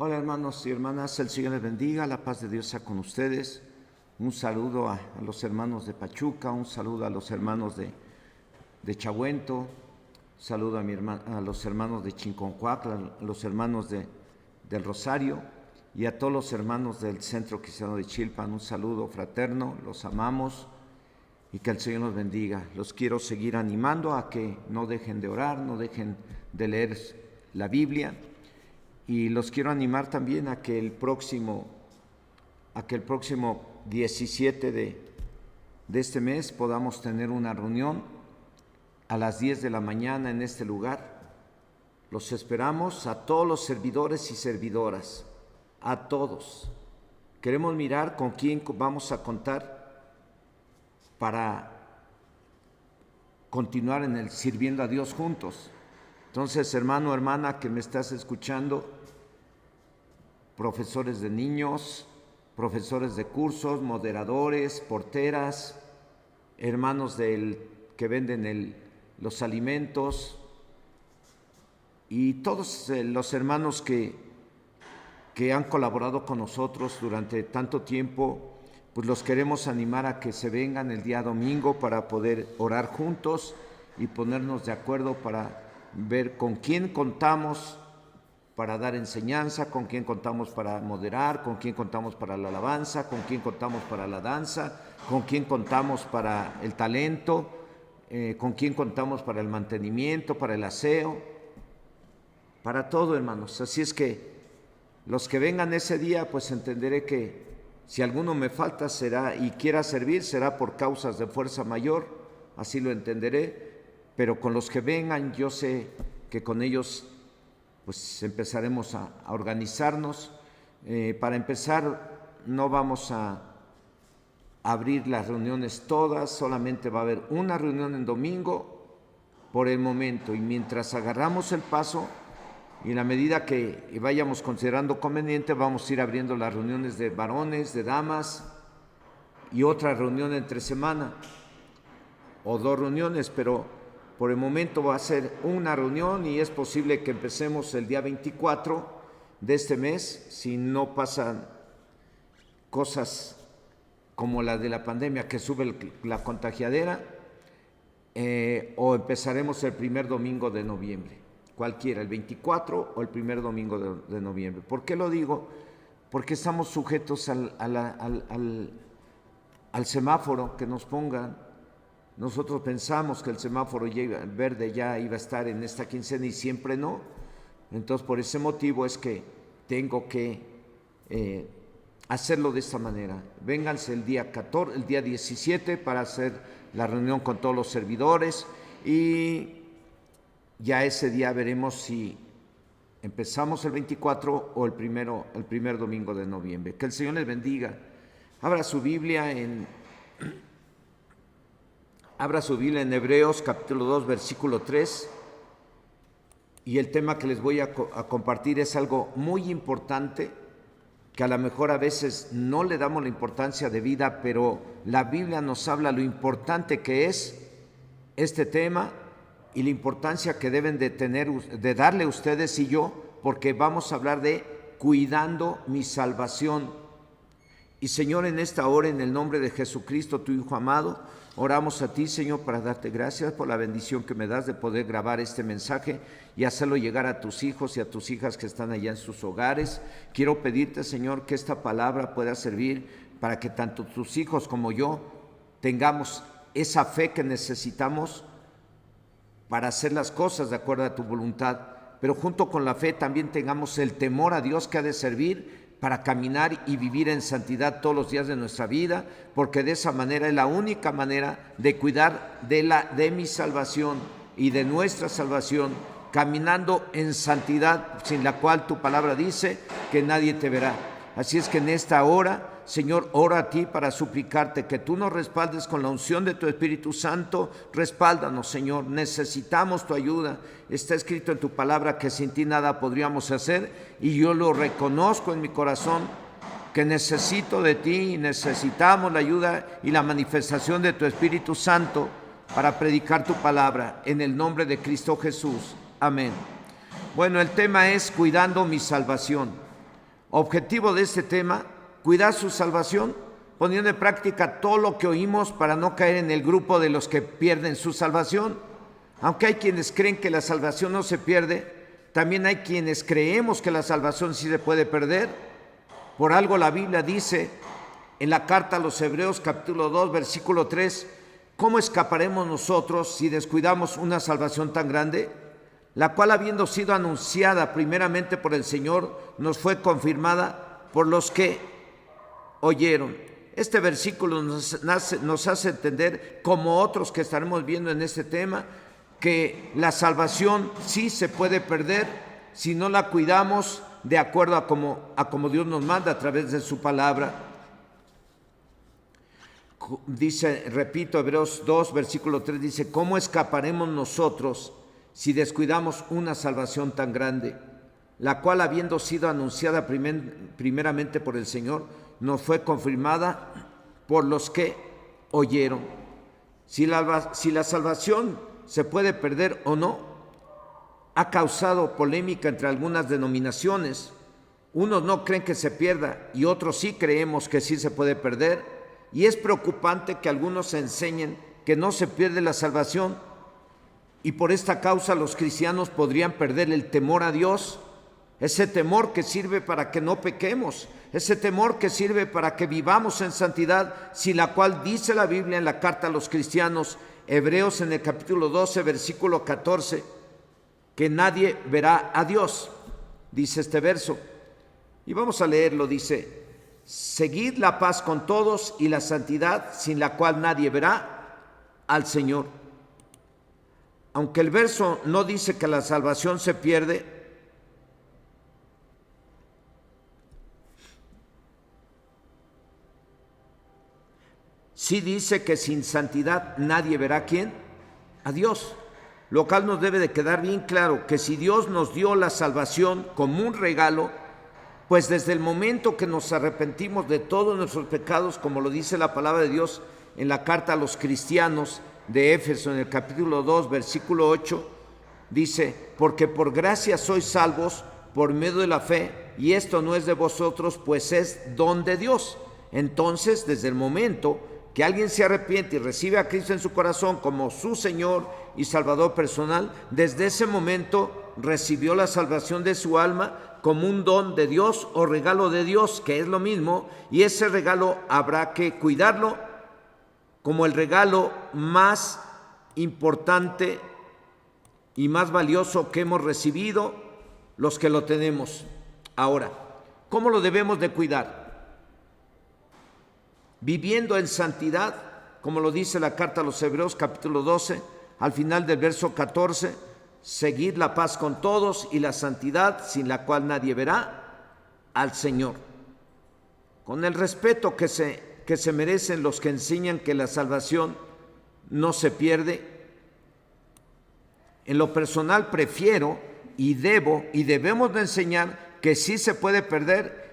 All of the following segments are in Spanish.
Hola hermanos y hermanas, el Señor les bendiga, la paz de Dios sea con ustedes. Un saludo a los hermanos de Pachuca, un saludo a los hermanos de Chahuento, un saludo a los hermanos de Chinconcuacla, a los hermanos del Rosario y a todos los hermanos del Centro Cristiano de Chilpan. Un saludo fraterno, los amamos y que el Señor los bendiga. Los quiero seguir animando a que no dejen de orar, no dejen de leer la Biblia. Y los quiero animar también a que el próximo 17 de este mes podamos tener una reunión a las 10 de la mañana en este lugar. Los esperamos a todos los servidores y servidoras, a todos. Queremos mirar con quién vamos a contar para continuar sirviendo a Dios juntos. Entonces, hermano, hermana que me estás escuchando, profesores de niños, profesores de cursos, moderadores, porteras, hermanos que venden los alimentos y todos los hermanos que han colaborado con nosotros durante tanto tiempo, pues los queremos animar a que se vengan el día domingo para poder orar juntos y ponernos de acuerdo para ver con quién contamos para dar enseñanza, con quién contamos para moderar, con quién contamos para la alabanza, con quién contamos para la danza, con quién contamos para el talento, con quién contamos para el mantenimiento, para el aseo, para todo, hermanos. Así es que los que vengan ese día, pues entenderé que si alguno me falta será y quiera servir, será por causas de fuerza mayor, así lo entenderé, pero con los que vengan yo sé que con ellos pues empezaremos a organizarnos. Para empezar, no vamos a abrir las reuniones todas, solamente va a haber una reunión en domingo por el momento, y mientras agarramos el paso y en la medida que vayamos considerando conveniente, vamos a ir abriendo las reuniones de varones, de damas y otra reunión entre semana o 2 reuniones, pero por el momento va a ser una reunión y es posible que empecemos el día 24 de este mes, si no pasan cosas como la de la pandemia, que sube la contagiadera, o empezaremos el primer domingo de noviembre, cualquiera, el 24 o el primer domingo de noviembre. ¿Por qué lo digo? Porque estamos sujetos al semáforo que nos pongan. Nosotros pensamos que el semáforo verde ya iba a estar en esta quincena y siempre no. Entonces, por ese motivo es que tengo que hacerlo de esta manera. Vénganse el día 17 para hacer la reunión con todos los servidores y ya ese día veremos si empezamos el 24 o el primer domingo de noviembre. Que el Señor les bendiga. Abra su Biblia en Hebreos capítulo 2, versículo 3, y el tema que les voy a compartir es algo muy importante, que a lo mejor a veces no le damos la importancia debida, pero la Biblia nos habla lo importante que es este tema y la importancia que deben de darle ustedes y yo, porque vamos a hablar de cuidando mi salvación. Y Señor, en esta hora, en el nombre de Jesucristo, tu Hijo amado, oramos a ti, Señor, para darte gracias por la bendición que me das de poder grabar este mensaje y hacerlo llegar a tus hijos y a tus hijas que están allá en sus hogares. Quiero pedirte, Señor, que esta palabra pueda servir para que tanto tus hijos como yo tengamos esa fe que necesitamos para hacer las cosas de acuerdo a tu voluntad, pero junto con la fe también tengamos el temor a Dios que ha de servir para caminar y vivir en santidad todos los días de nuestra vida, porque de esa manera es la única manera de cuidar de mi salvación y de nuestra salvación, caminando en santidad, sin la cual tu palabra dice que nadie te verá. Así es que en esta hora, Señor, oro a ti para suplicarte que tú nos respaldes con la unción de tu Espíritu Santo. Respáldanos, Señor, necesitamos tu ayuda. Está escrito en tu palabra que sin ti nada podríamos hacer, y yo lo reconozco en mi corazón, que necesito de ti y necesitamos la ayuda y la manifestación de tu Espíritu Santo para predicar tu palabra, en el nombre de Cristo Jesús. Amén. Bueno, el tema es cuidando mi salvación. Objetivo de este tema, cuidar su salvación, poniendo en práctica todo lo que oímos para no caer en el grupo de los que pierden su salvación. Aunque hay quienes creen que la salvación no se pierde, también hay quienes creemos que la salvación sí se puede perder. Por algo la Biblia dice en la carta a los Hebreos capítulo 2 versículo 3, ¿cómo escaparemos nosotros si descuidamos una salvación tan grande? La cual, habiendo sido anunciada primeramente por el Señor, nos fue confirmada por los que oyeron. Este versículo nos hace entender, como otros que estaremos viendo en este tema, que la salvación sí se puede perder si no la cuidamos de acuerdo a como Dios nos manda a través de su palabra. Dice, repito, Hebreos 2, versículo 3, dice, ¿cómo escaparemos nosotros si descuidamos una salvación tan grande, la cual, habiendo sido anunciada primeramente por el Señor, nos fue confirmada por los que oyeron? Si la salvación se puede perder o no, ha causado polémica entre algunas denominaciones. Unos no creen que se pierda y otros sí creemos que sí se puede perder. Y es preocupante que algunos enseñen que no se pierde la salvación, y por esta causa los cristianos podrían perder el temor a Dios, ese temor que sirve para que no pequemos, ese temor que sirve para que vivamos en santidad, sin la cual dice la Biblia en la carta a los cristianos, Hebreos en el capítulo 12, versículo 14, que nadie verá a Dios, dice este verso. Y vamos a leerlo, dice, seguid la paz con todos y la santidad, sin la cual nadie verá al Señor. Aunque el verso no dice que la salvación se pierde, sí dice que sin santidad nadie verá ¿a quién? A Dios. Lo cual nos debe de quedar bien claro que si Dios nos dio la salvación como un regalo, pues desde el momento que nos arrepentimos de todos nuestros pecados, como lo dice la palabra de Dios en la carta a los cristianos de Éfeso, en el capítulo 2, versículo 8, dice, porque por gracia sois salvos por medio de la fe, y esto no es de vosotros, pues es don de Dios. Entonces, desde el momento que alguien se arrepiente y recibe a Cristo en su corazón como su Señor y Salvador personal, desde ese momento recibió la salvación de su alma como un don de Dios o regalo de Dios, que es lo mismo, y ese regalo habrá que cuidarlo como el regalo más importante y más valioso que hemos recibido los que lo tenemos. Ahora, ¿cómo lo debemos de cuidar? Viviendo en santidad, como lo dice la carta a los Hebreos capítulo 12, al final del verso 14, seguid la paz con todos y la santidad, sin la cual nadie verá al Señor. Con el respeto que se merecen los que enseñan que la salvación no se pierde, en lo personal prefiero y debemos de enseñar que sí se puede perder,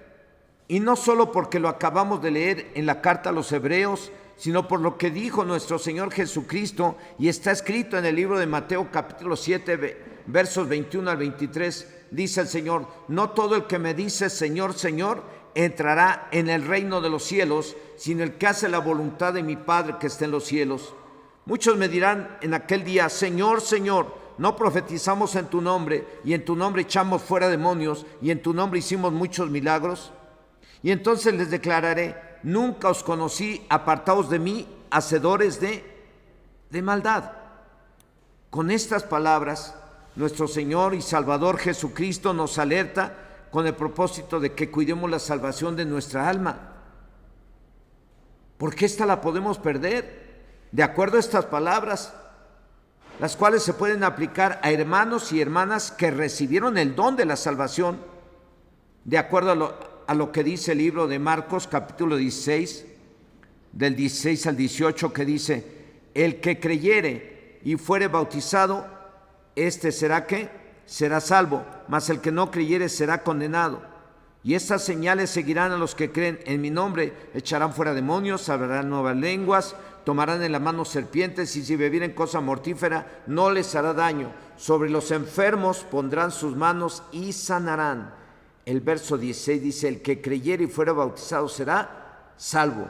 y no solo porque lo acabamos de leer en la carta a los Hebreos, sino por lo que dijo nuestro Señor Jesucristo, y está escrito en el libro de Mateo capítulo 7, versos 21 al 23, dice el Señor, no todo el que me dice Señor, Señor, entrará en el reino de los cielos, sino el que hace la voluntad de mi Padre que está en los cielos. Muchos me dirán en aquel día, Señor, Señor, no profetizamos en tu nombre, y en tu nombre echamos fuera demonios, y en tu nombre hicimos muchos milagros. Y entonces les declararé, nunca os conocí, apartaos de mí, hacedores de maldad. Con estas palabras, nuestro Señor y Salvador Jesucristo nos alerta con el propósito de que cuidemos la salvación de nuestra alma, porque esta la podemos perder. De acuerdo a estas palabras, las cuales se pueden aplicar a hermanos y hermanas que recibieron el don de la salvación, de acuerdo a lo que dice el libro de Marcos capítulo 16, del 16 al 18, que dice, el que creyere y fuere bautizado, este será ¿qué? Será salvo, mas el que no creyere será condenado. Y estas señales seguirán a los que creen en mi nombre, echarán fuera demonios, hablarán nuevas lenguas, tomarán en la mano serpientes, y si bebieren cosa mortífera no les hará daño. Sobre los enfermos pondrán sus manos y sanarán. el verso 16 dice, el que creyere y fuera bautizado será salvo.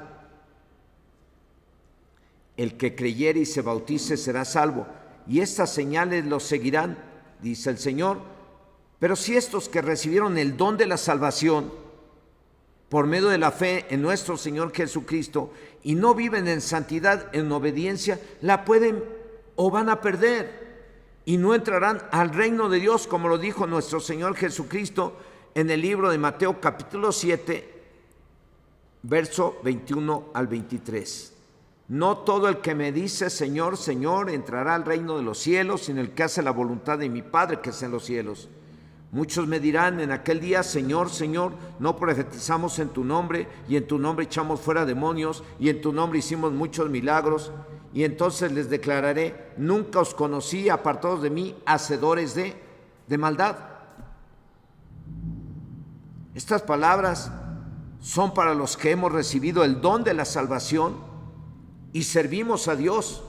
El que creyere y se bautice será salvo. Y estas señales los seguirán, dice el Señor. Pero si estos que recibieron el don de la salvación por medio de la fe en nuestro Señor Jesucristo y no viven en santidad, en obediencia, la pueden o van a perder y no entrarán al reino de Dios, como lo dijo nuestro Señor Jesucristo en el libro de Mateo capítulo 7, verso 21 al 23. No todo el que me dice Señor, Señor, entrará al reino de los cielos, sino el que hace la voluntad de mi Padre que está en los cielos. Muchos me dirán en aquel día, Señor, Señor, no profetizamos en tu nombre, y en tu nombre echamos fuera demonios, y en tu nombre hicimos muchos milagros. Y entonces les declararé, nunca os conocí, apartados de mí, hacedores de maldad. Estas palabras son para los que hemos recibido el don de la salvación y servimos a Dios.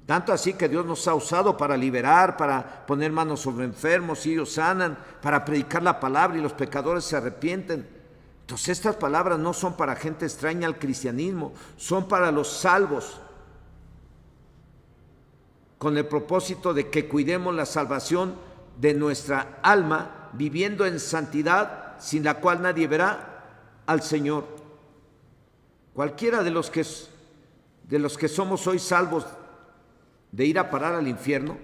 Tanto así que Dios nos ha usado para liberar, para poner manos sobre enfermos y ellos sanan, para predicar la palabra y los pecadores se arrepienten. Entonces estas palabras no son para gente extraña al cristianismo, son para los salvos, con el propósito de que cuidemos la salvación de nuestra alma, viviendo en santidad, sin la cual nadie verá al Señor. Cualquiera de los que somos hoy salvos de ir a parar al infierno,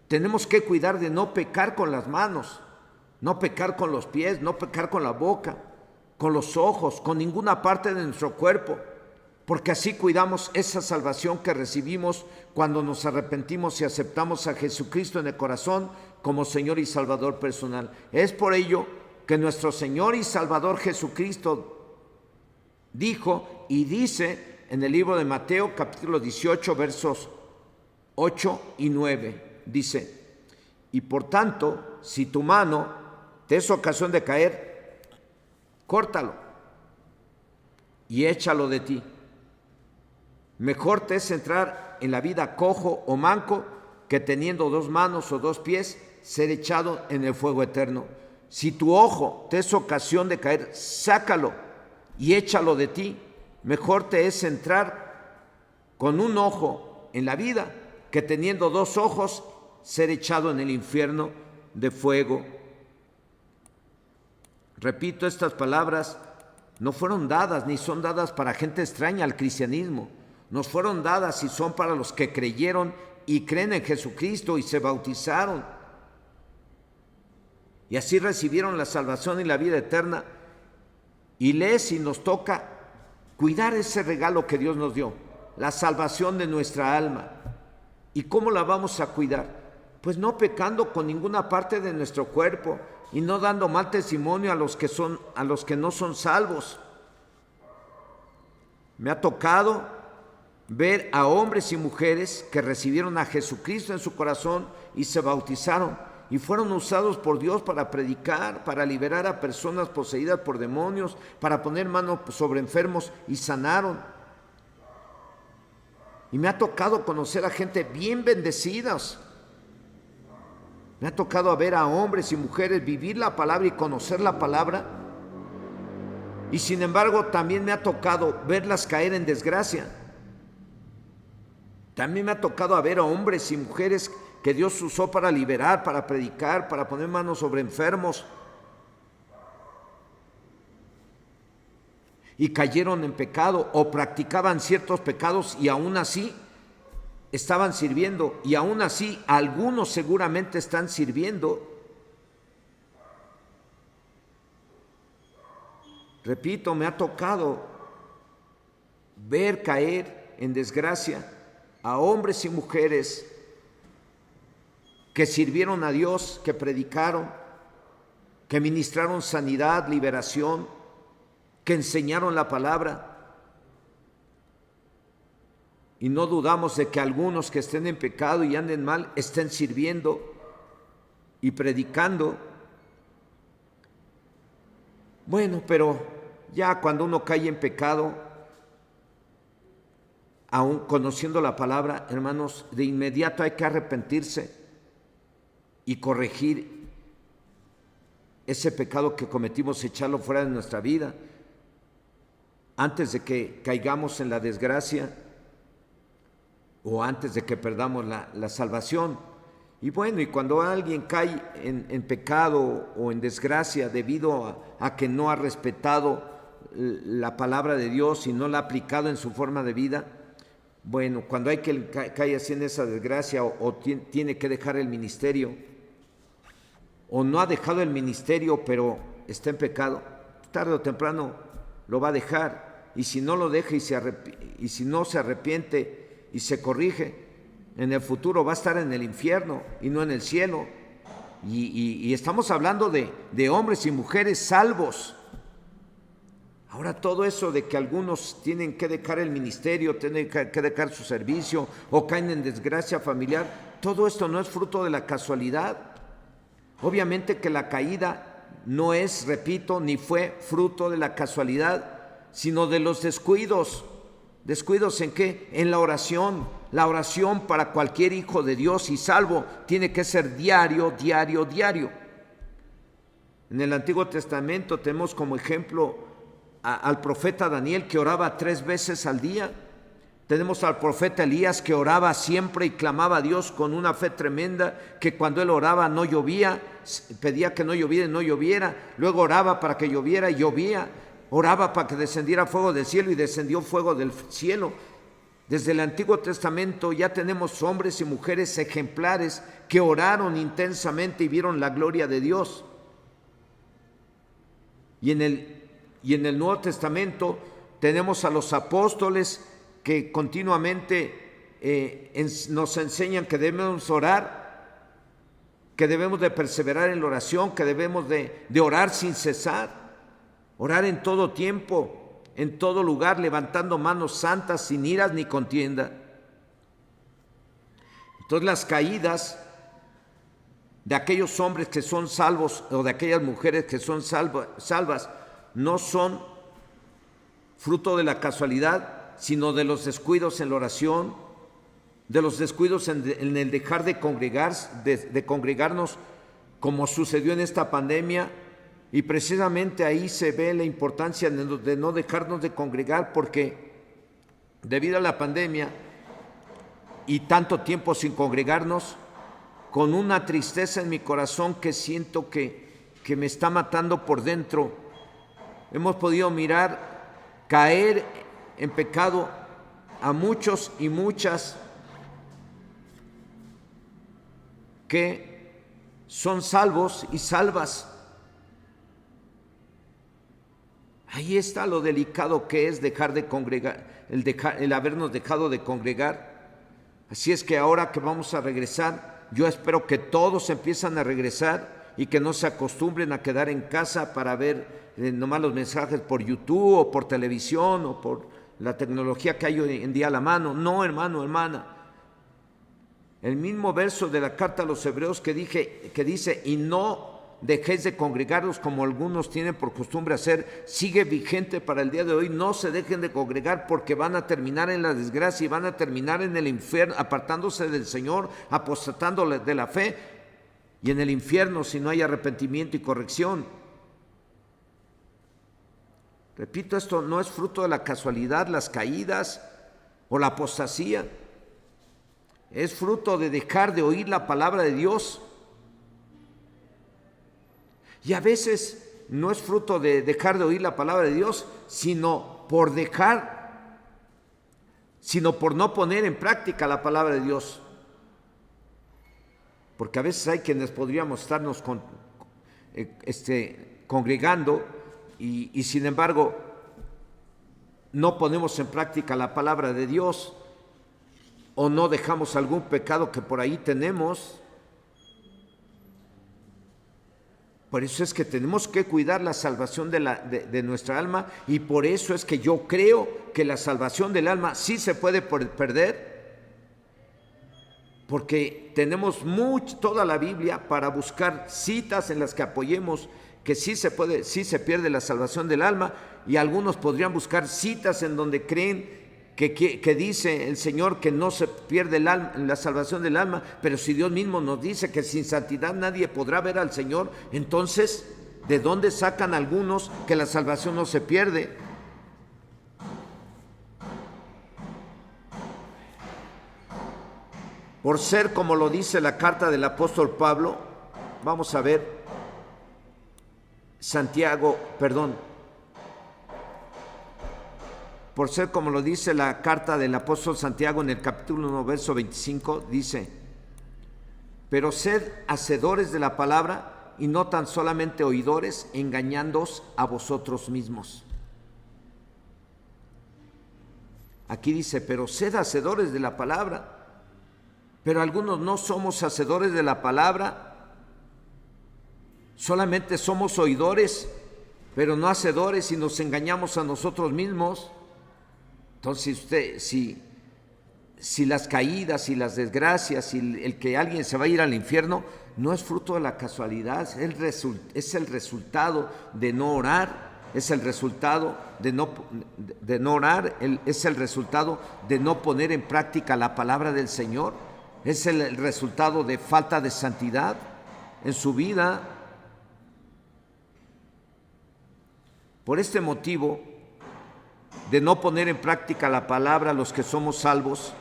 tenemos que cuidar de no pecar con las manos, no pecar con los pies, no pecar con la boca, con los ojos, con ninguna parte de nuestro cuerpo, porque así cuidamos esa salvación que recibimos cuando nos arrepentimos y aceptamos a Jesucristo en el corazón como Señor y Salvador personal. Es por ello que nuestro Señor y Salvador Jesucristo dijo y dice en el libro de Mateo capítulo 18 versos 8 y 9, dice, y por tanto, si tu mano te es ocasión de caer, córtalo y échalo de ti. Mejor te es entrar en la vida cojo o manco que teniendo dos manos o dos pies ser echado en el fuego eterno. Si tu ojo te es ocasión de caer, sácalo y échalo de ti. Mejor te es entrar con un ojo en la vida que teniendo dos ojos ser echado en el infierno de fuego. Repito, estas palabras no fueron dadas ni son dadas para gente extraña al cristianismo. Nos fueron dadas y son para los que creyeron y creen en Jesucristo y se bautizaron. Y así recibieron la salvación y la vida eterna. Y si nos toca cuidar ese regalo que Dios nos dio, la salvación de nuestra alma. ¿Y cómo la vamos a cuidar? Pues no pecando con ninguna parte de nuestro cuerpo y no dando mal testimonio a los que no son salvos. Me ha tocado ver a hombres y mujeres que recibieron a Jesucristo en su corazón y se bautizaron y fueron usados por Dios para predicar, para liberar a personas poseídas por demonios, para poner manos sobre enfermos y sanaron. Y me ha tocado conocer a gente bien bendecidas. Me ha tocado ver a hombres y mujeres vivir la palabra y conocer la palabra. Y sin embargo, también me ha tocado verlas caer en desgracia. También me ha tocado ver a hombres y mujeres que Dios usó para liberar, para predicar, para poner manos sobre enfermos. Y cayeron en pecado o practicaban ciertos pecados y aún así estaban sirviendo. Y aún así algunos seguramente están sirviendo. Repito, me ha tocado ver caer en desgracia a hombres y mujeres que sirvieron a Dios, que predicaron, que ministraron sanidad, liberación, que enseñaron la palabra. Y no dudamos de que algunos que estén en pecado y anden mal estén sirviendo y predicando. Bueno, pero ya cuando uno cae en pecado, aún conociendo la palabra, hermanos, de inmediato hay que arrepentirse y corregir ese pecado que cometimos, echarlo fuera de nuestra vida, antes de que caigamos en la desgracia o antes de que perdamos la salvación. Y bueno, y cuando alguien cae en pecado o en desgracia debido a que no ha respetado la palabra de Dios y no la ha aplicado en su forma de vida, bueno, cuando hay que cae así en esa desgracia o tiene que dejar el ministerio, o no ha dejado el ministerio pero está en pecado, tarde o temprano lo va a dejar. Y si no lo deja y si no se arrepiente y se corrige, en el futuro va a estar en el infierno y no en el cielo. Y estamos hablando de hombres y mujeres salvos. Ahora, todo eso de que algunos tienen que dejar el ministerio, tienen que dejar su servicio o caen en desgracia familiar, todo esto no es fruto de la casualidad. Obviamente que la caída no es, repito, ni fue fruto de la casualidad, sino de los descuidos. ¿Descuidos en qué? En la oración. La oración para cualquier hijo de Dios y salvo tiene que ser diario, diario, diario. En el Antiguo Testamento tenemos como ejemplo al profeta Daniel, que oraba 3 veces al día. Tenemos al profeta Elías, que oraba siempre y clamaba a Dios con una fe tremenda, que cuando él oraba no llovía, pedía que no lloviera y no lloviera, luego oraba para que lloviera y llovía, oraba para que descendiera fuego del cielo y descendió fuego del cielo. Desde el Antiguo Testamento ya tenemos hombres y mujeres ejemplares que oraron intensamente y vieron la gloria de Dios. Y en el Nuevo Testamento tenemos a los apóstoles que continuamente nos enseñan que debemos orar, que debemos de perseverar en la oración, que debemos de orar sin cesar, orar en todo tiempo, en todo lugar, levantando manos santas, sin iras ni contienda. Entonces, las caídas de aquellos hombres que son salvos o de aquellas mujeres que son salvas no son fruto de la casualidad, sino de los descuidos en la oración, de los descuidos en el dejar de congregarnos, como sucedió en esta pandemia. Y precisamente ahí se ve la importancia de no dejarnos de congregar, porque debido a la pandemia y tanto tiempo sin congregarnos, con una tristeza en mi corazón que siento que me está matando por dentro, hemos podido mirar caer en pecado a muchos y muchas que son salvos y salvas. Ahí está lo delicado que es dejar de congregar, el habernos dejado de congregar. Así es que ahora que vamos a regresar, yo espero que todos empiezan a regresar y que no se acostumbren a quedar en casa para ver nomás los mensajes por YouTube o por televisión o por la tecnología que hay hoy en día a la mano. No, hermano, hermana. El mismo verso de la carta a los Hebreos que dice, y no dejéis de congregaros como algunos tienen por costumbre hacer, sigue vigente para el día de hoy. No se dejen de congregar, porque van a terminar en la desgracia y van a terminar en el infierno, apartándose del Señor, apostatando de la fe, y en el infierno si no hay arrepentimiento y corrección. Repito, esto no es fruto de la casualidad, las caídas o la apostasía. Es fruto de dejar de oír la palabra de Dios. Y a veces no es fruto de dejar de oír la palabra de Dios, sino por no poner en práctica la palabra de Dios. Porque a veces hay quienes podríamos estarnos congregando y sin embargo no ponemos en práctica la palabra de Dios, o no dejamos algún pecado que por ahí tenemos. Por eso es que tenemos que cuidar la salvación de nuestra alma, y por eso es que yo creo que la salvación del alma sí se puede perder, porque tenemos toda la Biblia para buscar citas en las que apoyemos que sí se pierde la salvación del alma, y algunos podrían buscar citas en donde creen que dice el Señor que no se pierde la salvación del alma, pero si Dios mismo nos dice que sin santidad nadie podrá ver al Señor, entonces ¿De dónde sacan algunos que la salvación no se pierde? Por ser, como lo dice la carta del apóstol Pablo, vamos a ver, por ser como lo dice la carta del apóstol Santiago en el capítulo 1, verso 25, dice: pero sed hacedores de la palabra y no tan solamente oidores, engañándoos a vosotros mismos. Aquí dice, pero sed hacedores de la palabra. Pero algunos no somos hacedores de la palabra, solamente somos oidores, pero no hacedores, y nos engañamos a nosotros mismos. Entonces si las caídas y las desgracias y el que alguien se va a ir al infierno no es fruto de la casualidad, es el resultado de no orar, es el resultado de no orar, es el resultado de no poner en práctica la palabra del Señor. Es el resultado de falta de santidad en su vida. Por este motivo, de no poner en práctica la palabra, los que somos salvos,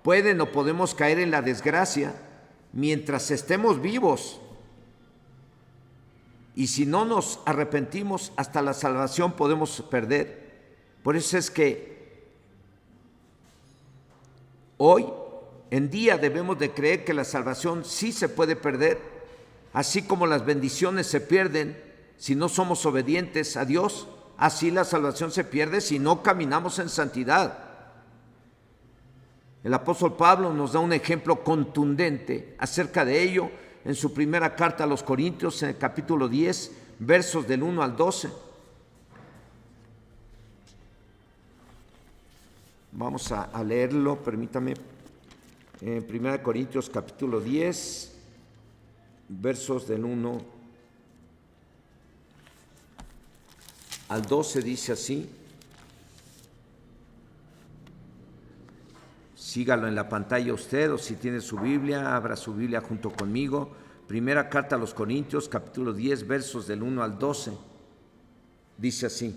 pueden o podemos caer en la desgracia mientras estemos vivos. Y si no nos arrepentimos, hasta la salvación podemos perder. Por eso es que hoy en día debemos de creer que la salvación sí se puede perder, así como las bendiciones se pierden si no somos obedientes a Dios, así la salvación se pierde si no caminamos en santidad. El apóstol Pablo nos da un ejemplo contundente acerca de ello en su primera carta a los Corintios, en el capítulo 10, versos del 1 al 12. Vamos a leerlo, permítame. En 1 Corintios capítulo 10, versos del 1 al 12 dice así. Sígalo en la pantalla usted, o si tiene su Biblia, abra su Biblia junto conmigo. Primera carta a los Corintios capítulo 10, versos del 1 al 12. Dice así: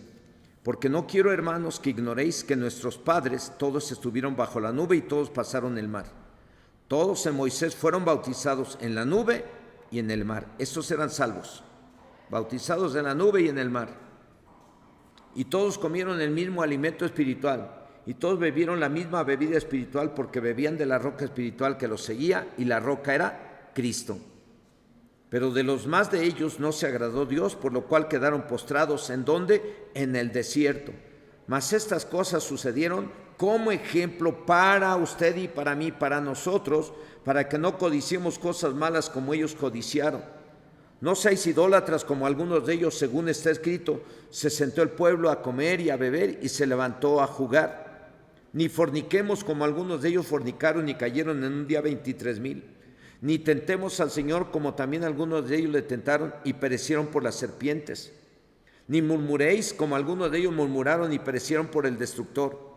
porque no quiero, hermanos, que ignoréis que nuestros padres todos estuvieron bajo la nube y todos pasaron el mar. Todos en Moisés fueron bautizados en la nube y en el mar. Estos eran salvos, bautizados en la nube y en el mar. Y todos comieron el mismo alimento espiritual, y todos bebieron la misma bebida espiritual, porque bebían de la roca espiritual que los seguía, y la roca era Cristo. Pero de los más de ellos no se agradó Dios, por lo cual quedaron postrados. ¿En dónde? En el desierto. Mas estas cosas sucedieron como ejemplo para usted y para mí, para nosotros, para que no codiciemos cosas malas como ellos codiciaron. No seáis idólatras como algunos de ellos, según está escrito: se sentó el pueblo a comer y a beber y se levantó a jugar. Ni forniquemos como algunos de ellos fornicaron y cayeron en un día 23,000. Ni tentemos al Señor como también algunos de ellos le tentaron y perecieron por las serpientes. Ni murmuréis como algunos de ellos murmuraron y perecieron por el destructor.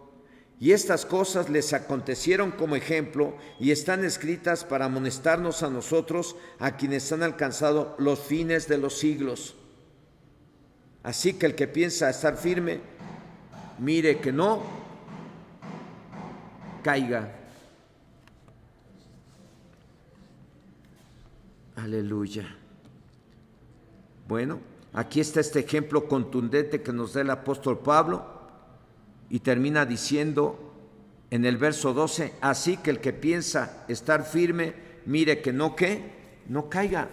Y estas cosas les acontecieron como ejemplo y están escritas para amonestarnos a nosotros, a quienes han alcanzado los fines de los siglos. Así que el que piensa estar firme, mire que no caiga. Aleluya. Bueno, aquí está este ejemplo contundente que nos da el apóstol Pablo. Y termina diciendo en el verso 12, así que el que piensa estar firme, mire que no caiga.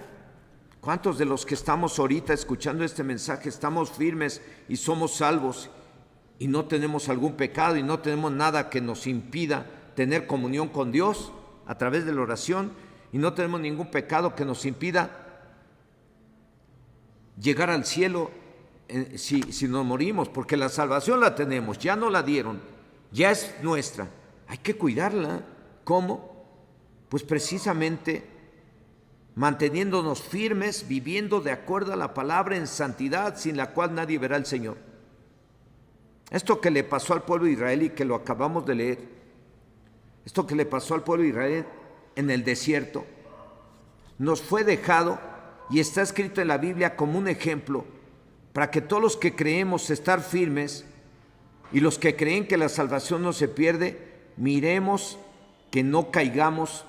¿Cuántos de los que estamos ahorita escuchando este mensaje estamos firmes y somos salvos y no tenemos algún pecado y no tenemos nada que nos impida tener comunión con Dios a través de la oración, y no tenemos ningún pecado que nos impida llegar al cielo si nos morimos? Porque la salvación la tenemos, ya no la dieron, ya es nuestra, hay que cuidarla. ¿Cómo? Pues precisamente manteniéndonos firmes, viviendo de acuerdo a la palabra en santidad, sin la cual nadie verá al Señor. Esto que le pasó al pueblo de Israel y que lo acabamos de leer, esto que le pasó al pueblo de Israel en el desierto, nos fue dejado y está escrito en la Biblia como un ejemplo para que todos los que creemos estar firmes y los que creen que la salvación no se pierde, miremos que no caigamos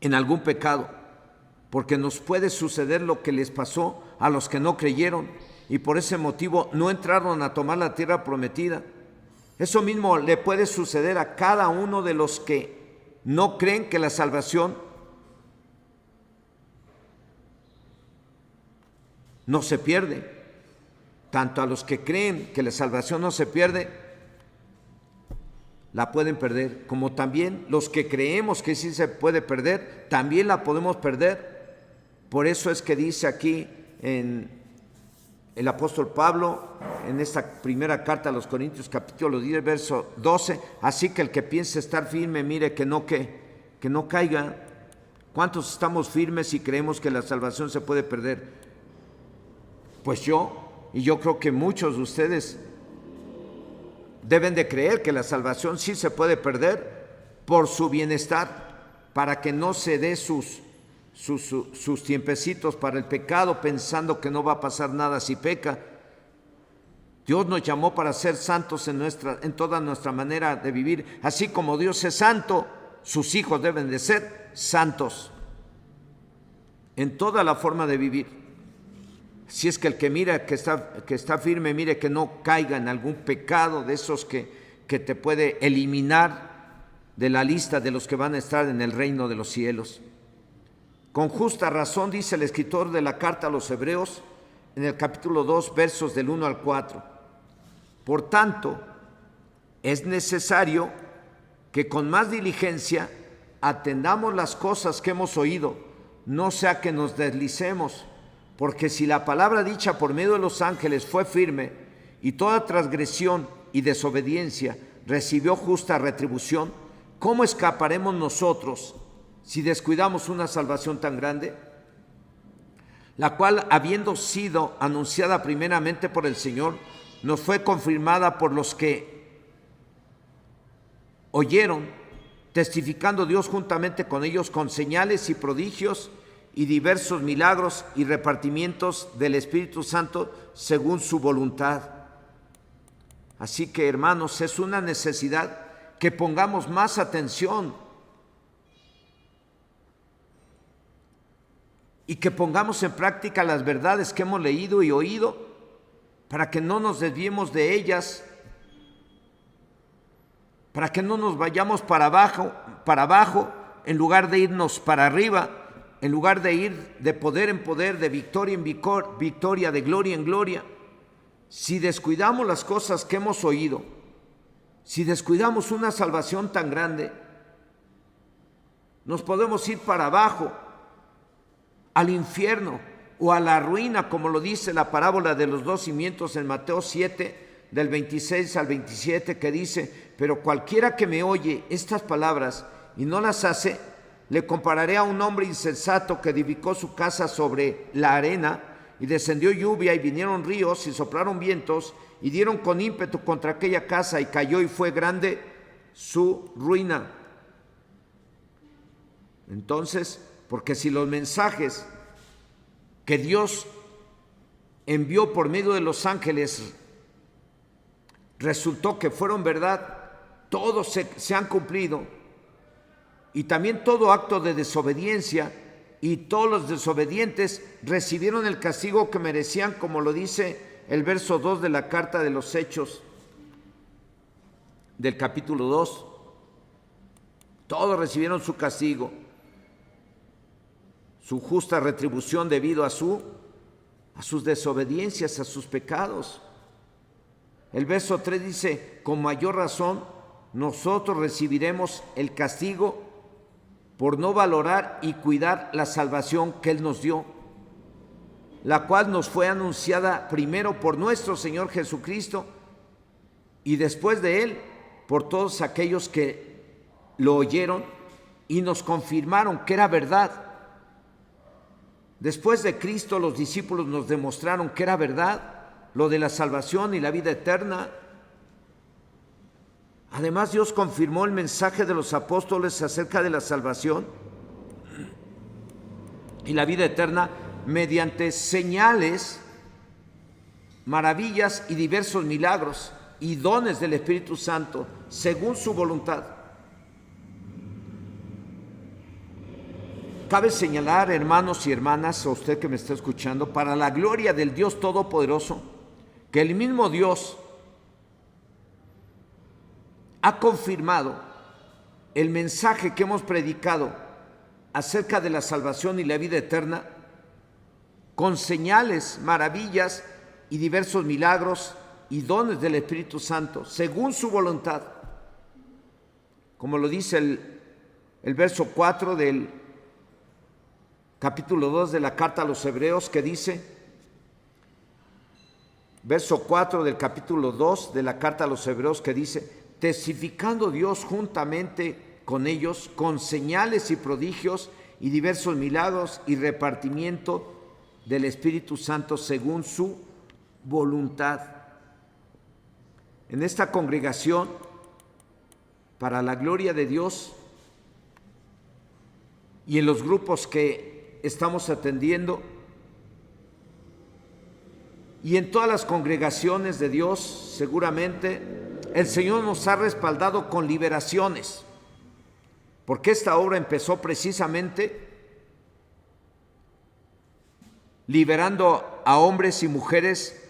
en algún pecado, porque nos puede suceder lo que les pasó a los que no creyeron y por ese motivo no entraron a tomar la tierra prometida. Eso mismo le puede suceder a cada uno de los que no creen que la salvación no se pierde. Tanto a los que creen que la salvación no se pierde, la pueden perder, como también los que creemos que sí se puede perder, también la podemos perder. Por eso es que dice aquí en el apóstol Pablo, en esta primera carta a los Corintios, capítulo 10, verso 12, así que el que piense estar firme, mire que no caiga. ¿Cuántos estamos firmes y creemos que la salvación se puede perder? Pues yo creo que muchos de ustedes deben de creer que la salvación sí se puede perder por su bienestar, para que no se dé sus tiempecitos para el pecado pensando que no va a pasar nada si peca. Dios nos llamó para ser santos en toda nuestra manera de vivir. Así como Dios es santo, sus hijos deben de ser santos en toda la forma de vivir. Si es que el que mira que está firme, mire que no caiga en algún pecado de esos que te puede eliminar de la lista de los que van a estar en el reino de los cielos. Con justa razón dice el escritor de la carta a los Hebreos en el capítulo 2, versos del 1 al 4. Por tanto, es necesario que con más diligencia atendamos las cosas que hemos oído, no sea que nos deslicemos. Porque si la palabra dicha por medio de los ángeles fue firme y toda transgresión y desobediencia recibió justa retribución, ¿cómo escaparemos nosotros si descuidamos una salvación tan grande? La cual, habiendo sido anunciada primeramente por el Señor, nos fue confirmada por los que oyeron, testificando Dios juntamente con ellos con señales y prodigios y diversos milagros y repartimientos del Espíritu Santo según su voluntad. Así que, hermanos, es una necesidad que pongamos más atención y que pongamos en práctica las verdades que hemos leído y oído para que no nos desviemos de ellas, para que no nos vayamos para abajo en lugar de irnos para arriba, en lugar de ir de poder en poder, de victoria en victoria, de gloria en gloria. Si descuidamos las cosas que hemos oído, si descuidamos una salvación tan grande, nos podemos ir para abajo, al infierno o a la ruina, como lo dice la parábola de los dos cimientos en Mateo 7, del 26 al 27, que dice: pero cualquiera que me oye estas palabras y no las hace, le compararé a un hombre insensato que edificó su casa sobre la arena, y descendió lluvia y vinieron ríos y soplaron vientos y dieron con ímpetu contra aquella casa, y cayó y fue grande su ruina. Entonces, porque si los mensajes que Dios envió por medio de los ángeles resultó que fueron verdad, todos se han cumplido, y también todo acto de desobediencia, y todos los desobedientes recibieron el castigo que merecían, como lo dice el verso 2 de la carta de los Hechos del capítulo 2. Todos recibieron su castigo, su justa retribución debido a sus desobediencias, a sus pecados. El verso 3 dice: con mayor razón nosotros recibiremos el castigo por no valorar y cuidar la salvación que Él nos dio, la cual nos fue anunciada primero por nuestro Señor Jesucristo y después de Él por todos aquellos que lo oyeron y nos confirmaron que era verdad. Después de Cristo, los discípulos nos demostraron que era verdad lo de la salvación y la vida eterna. Además, Dios confirmó el mensaje de los apóstoles acerca de la salvación y la vida eterna mediante señales, maravillas y diversos milagros y dones del Espíritu Santo, según su voluntad. Cabe señalar, hermanos y hermanas, a usted que me está escuchando, para la gloria del Dios Todopoderoso, que el mismo Dios ha confirmado el mensaje que hemos predicado acerca de la salvación y la vida eterna con señales, maravillas y diversos milagros y dones del Espíritu Santo, según su voluntad. Como lo dice el verso 4 del capítulo 2 de la carta a los Hebreos, que dice, verso 4 del capítulo 2 de la carta a los Hebreos, que dice, testificando Dios juntamente con ellos, con señales y prodigios y diversos milagros y repartimiento del Espíritu Santo según su voluntad. En esta congregación, para la gloria de Dios, y en los grupos que estamos atendiendo, y en todas las congregaciones de Dios, seguramente el Señor nos ha respaldado con liberaciones, porque esta obra empezó precisamente liberando a hombres y mujeres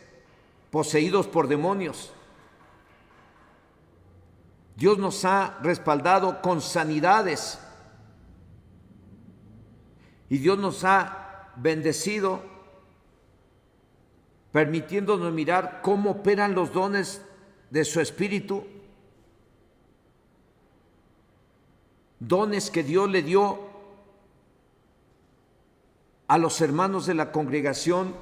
poseídos por demonios. Dios nos ha respaldado con sanidades y Dios nos ha bendecido permitiéndonos mirar cómo operan los dones de su Espíritu, dones que Dios le dio a los hermanos de la congregación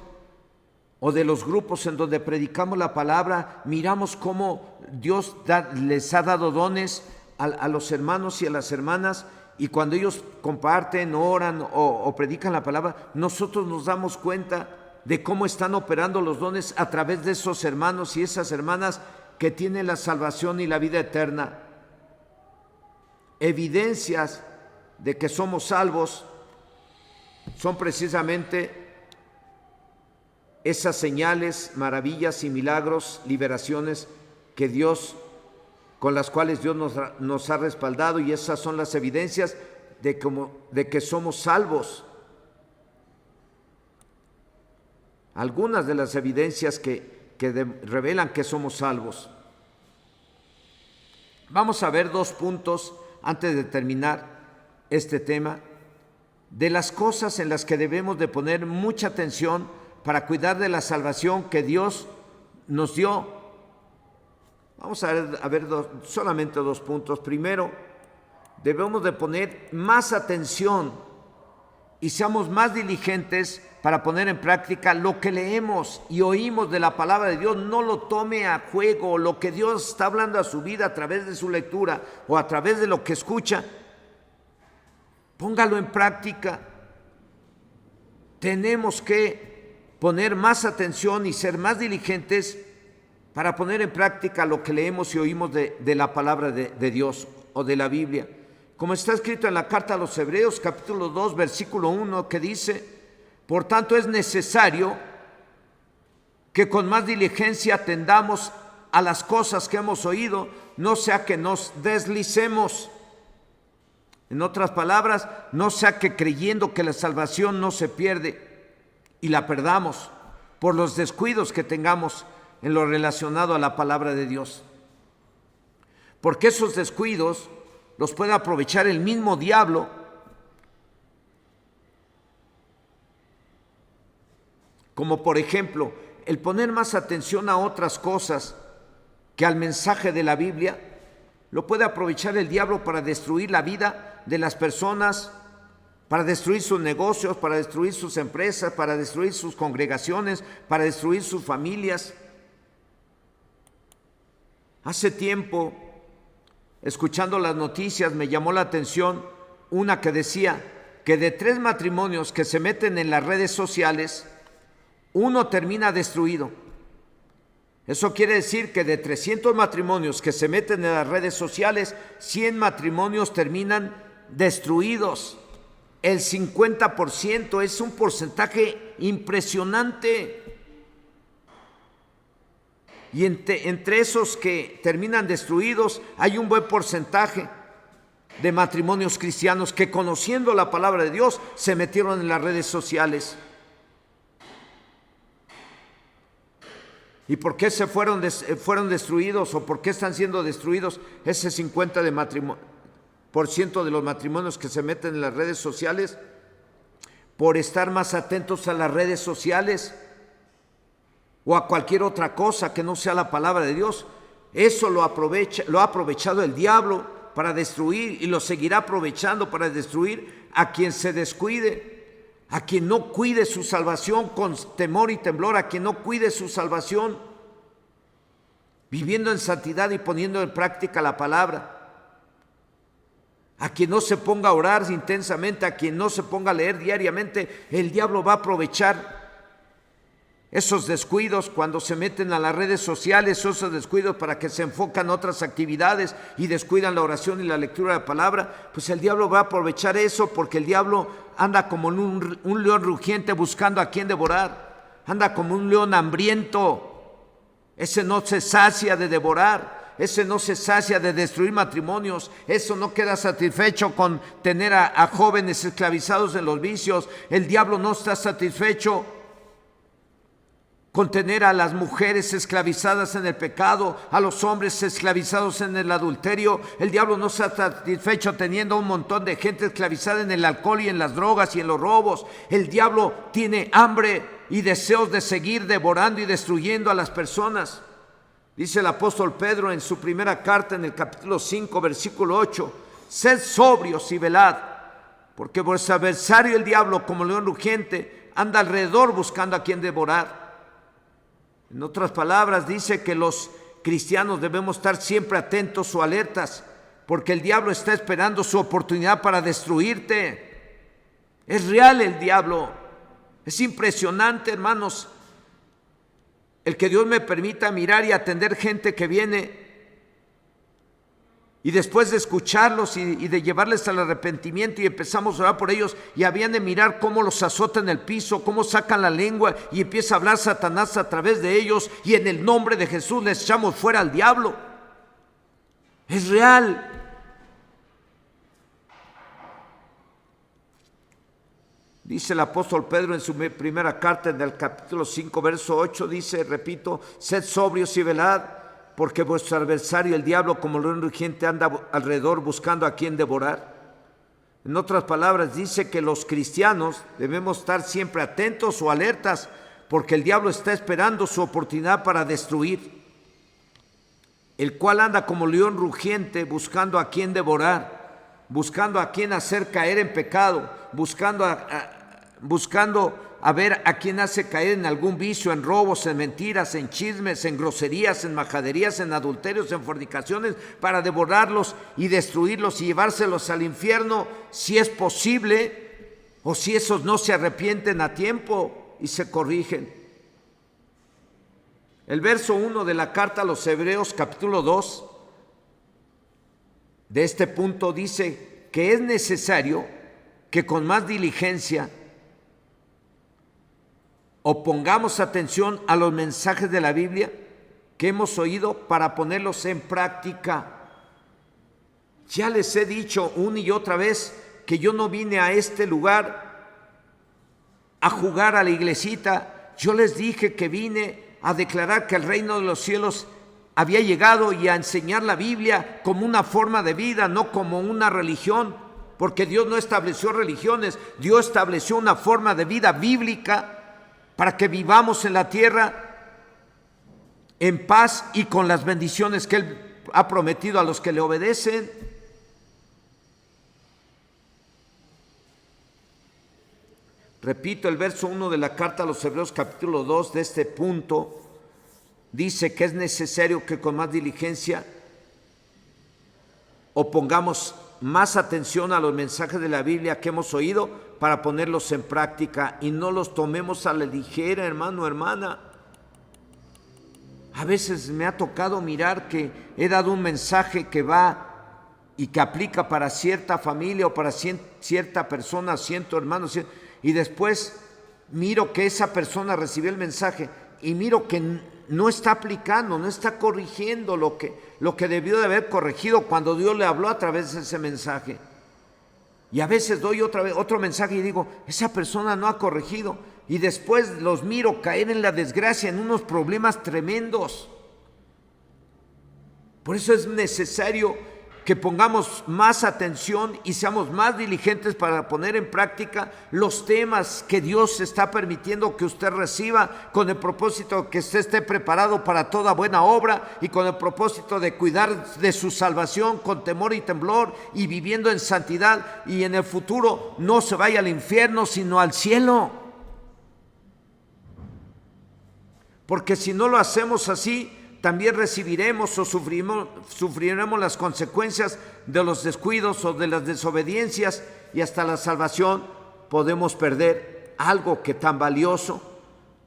o de los grupos en donde predicamos la palabra. Miramos cómo Dios les ha dado dones a los hermanos y a las hermanas, y cuando ellos comparten, oran o predican la palabra, nosotros nos damos cuenta de cómo están operando los dones a través de esos hermanos y esas hermanas que tienen la salvación y la vida eterna. Evidencias de que somos salvos son precisamente esas señales, maravillas y milagros, liberaciones que Dios, con las cuales Dios nos ha respaldado, y esas son las evidencias de que somos salvos. Algunas de las evidencias que revelan que somos salvos. Vamos a ver 2 puntos antes de terminar este tema, de las cosas en las que debemos de poner mucha atención para cuidar de la salvación que Dios nos dio. Vamos a ver solamente 2 puntos. Primero, debemos de poner más atención y seamos más diligentes para poner en práctica lo que leemos y oímos de la palabra de Dios. No lo tome a juego. Lo que Dios está hablando a su vida a través de su lectura o a través de lo que escucha, póngalo en práctica. Tenemos que poner más atención y ser más diligentes para poner en práctica lo que leemos y oímos de la palabra de Dios o de la Biblia. Como está escrito en la carta a los Hebreos, capítulo 2, versículo 1, que dice: por tanto es necesario que con más diligencia atendamos a las cosas que hemos oído, no sea que nos deslicemos. En otras palabras, no sea que creyendo que la salvación no se pierde y la perdamos por los descuidos que tengamos en lo relacionado a la palabra de Dios. Porque esos descuidos los puede aprovechar el mismo diablo como por ejemplo el poner más atención a otras cosas que al mensaje de la Biblia. Lo puede aprovechar el diablo para destruir la vida de las personas, para destruir sus negocios, para destruir sus empresas, para destruir sus congregaciones, para destruir sus familias. Hace tiempo, escuchando las noticias, me llamó la atención una que decía que de 3 matrimonios que se meten en las redes sociales, 1 termina destruido. Eso quiere decir que de 300 matrimonios que se meten en las redes sociales, 100 matrimonios terminan destruidos. el 50%, es un porcentaje impresionante. Y entre esos que terminan destruidos hay un buen porcentaje de matrimonios cristianos que, conociendo la palabra de Dios, se metieron en las redes sociales. ¿Y por qué fueron destruidos, o por qué están siendo destruidos ese 50% de los matrimonios que se meten en las redes sociales? Por estar más atentos a las redes sociales o a cualquier otra cosa que no sea la palabra de Dios. Eso lo ha aprovechado el diablo para destruir, y lo seguirá aprovechando para destruir a quien se descuide, a quien no cuide su salvación con temor y temblor, a quien no cuide su salvación, viviendo en santidad y poniendo en práctica la palabra, a quien no se ponga a orar intensamente, a quien no se ponga a leer diariamente. El diablo va a aprovechar esos descuidos cuando se meten a las redes sociales, esos descuidos para que se enfocan en otras actividades y descuidan la oración y la lectura de la palabra. Pues el diablo va a aprovechar eso, porque el diablo anda como un león rugiente buscando a quien devorar. Anda como un león hambriento. Ese no se sacia de devorar, ese no se sacia de destruir matrimonios, eso no queda satisfecho con tener a jóvenes esclavizados en los vicios. El diablo no está satisfecho con tener a las mujeres esclavizadas en el pecado, a los hombres esclavizados en el adulterio. El diablo no está satisfecho teniendo un montón de gente esclavizada en el alcohol y en las drogas y en los robos. El diablo tiene hambre y deseos de seguir devorando y destruyendo a las personas. Dice el apóstol Pedro en su primera carta, en el capítulo 5, versículo 8: sed sobrios y velad, porque vuestro adversario el diablo, como león rugiente, anda alrededor buscando a quien devorar. En otras palabras, dice que los cristianos debemos estar siempre atentos o alertas, porque el diablo está esperando su oportunidad para destruirte. Es real el diablo. Es impresionante, hermanos, el que Dios me permita mirar y atender gente que viene, y después de escucharlos y de llevarles al arrepentimiento, y empezamos a orar por ellos, y habían de mirar cómo los azota en el piso, cómo sacan la lengua y empieza a hablar Satanás a través de ellos, y en el nombre de Jesús les echamos fuera al diablo. Es real. Dice el apóstol Pedro en su primera carta, en el capítulo 5, verso 8, dice, repito: sed sobrios y velad, porque vuestro adversario el diablo, como león rugiente, anda alrededor buscando a quien devorar. En otras palabras, dice que los cristianos debemos estar siempre atentos o alertas, porque el diablo está esperando su oportunidad para destruir, el cual anda como león rugiente buscando a quien devorar, buscando a quien hacer caer en pecado, buscando a ver a quien hace caer en algún vicio, en robos, en mentiras, en chismes, en groserías, en majaderías, en adulterios, en fornicaciones, para devorarlos y destruirlos y llevárselos al infierno, si es posible, o si esos no se arrepienten a tiempo y se corrigen. El verso 1 de la carta a los Hebreos, capítulo 2, de este punto dice que es necesario que con más diligencia o pongamos atención a los mensajes de la Biblia que hemos oído para ponerlos en práctica. Ya les he dicho una y otra vez que yo no vine a este lugar a jugar a la iglesita. Yo les dije que vine a declarar que el reino de los cielos había llegado, y a enseñar la Biblia como una forma de vida, no como una religión, porque Dios no estableció religiones. Dios estableció una forma de vida bíblica para que vivamos en la tierra en paz y con las bendiciones que Él ha prometido a los que le obedecen. Repito, el verso 1 de la carta a los Hebreos, capítulo 2, de este punto, dice que es necesario que con más diligencia o pongamos más atención a los mensajes de la Biblia que hemos oído para ponerlos en práctica, y no los tomemos a la ligera, hermano, hermana. A veces me ha tocado mirar que he dado un mensaje que va y que aplica para cierta familia o para cierta persona, cierto hermano, y después miro que esa persona recibió el mensaje y miro que no está aplicando, no está corrigiendo lo que debió de haber corregido cuando Dios le habló a través de ese mensaje. Y a veces doy otro mensaje y digo, esa persona no ha corregido, y después los miro caer en la desgracia, en unos problemas tremendos. Por eso es necesario que pongamos más atención y seamos más diligentes para poner en práctica los temas que Dios está permitiendo que usted reciba, con el propósito de que usted esté preparado para toda buena obra y con el propósito de cuidar de su salvación con temor y temblor y viviendo en santidad, y en el futuro no se vaya al infierno sino al cielo. Porque si no lo hacemos así, también recibiremos o sufriremos las consecuencias de los descuidos o de las desobediencias, y hasta la salvación podemos perder algo que tan valioso,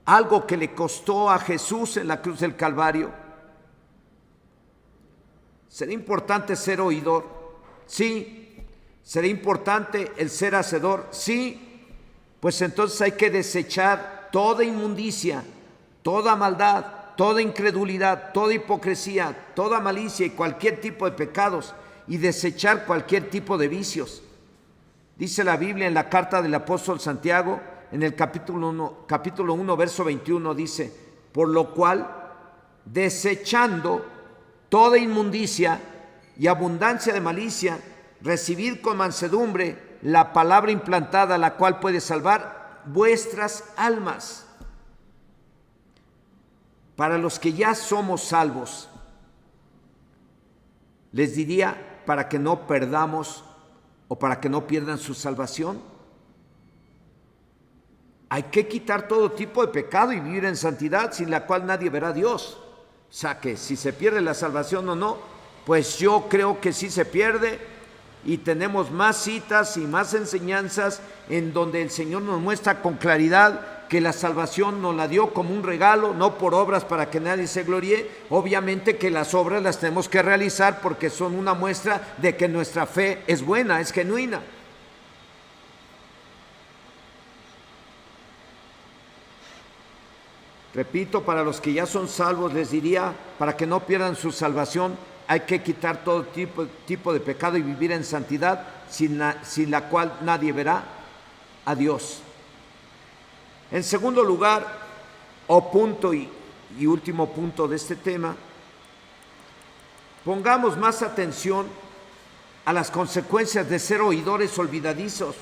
algo que le costó a Jesús en la cruz del Calvario. ¿Será importante ser oidor? Sí. ¿Será importante el ser hacedor? Sí. Pues entonces hay que desechar toda inmundicia, toda maldad, toda incredulidad, toda hipocresía, toda malicia y cualquier tipo de pecados, y desechar cualquier tipo de vicios. Dice la Biblia en la carta del apóstol Santiago, en el capítulo 1, verso 21, dice: por lo cual, desechando toda inmundicia y abundancia de malicia, recibid con mansedumbre la palabra implantada, la cual puede salvar vuestras almas. Para los que ya somos salvos, les diría, para que no perdamos o para que no pierdan su salvación, hay que quitar todo tipo de pecado y vivir en santidad, sin la cual nadie verá a Dios. O sea que si se pierde la salvación o no, pues yo creo que sí se pierde, y tenemos más citas y más enseñanzas en donde el Señor nos muestra con claridad que la salvación nos la dio como un regalo, no por obras para que nadie se gloríe. Obviamente que las obras las tenemos que realizar porque son una muestra de que nuestra fe es buena, es genuina. Repito, para los que ya son salvos les diría, para que no pierdan su salvación, hay que quitar todo tipo de pecado y vivir en santidad, sin la cual nadie verá a Dios. En segundo lugar, punto y último punto de este tema, pongamos más atención a las consecuencias de ser oidores olvidadizos,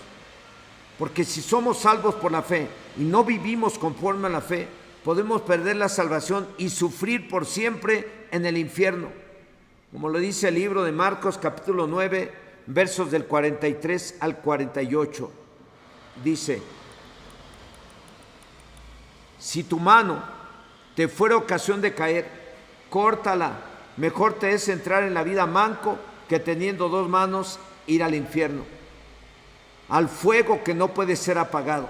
porque si somos salvos por la fe y no vivimos conforme a la fe, podemos perder la salvación y sufrir por siempre en el infierno. Como lo dice el libro de Marcos, capítulo 9, versos del 43 al 48. Dice: si tu mano te fuera ocasión de caer, córtala. Mejor te es entrar en la vida manco que teniendo dos manos ir al infierno, al fuego que no puede ser apagado,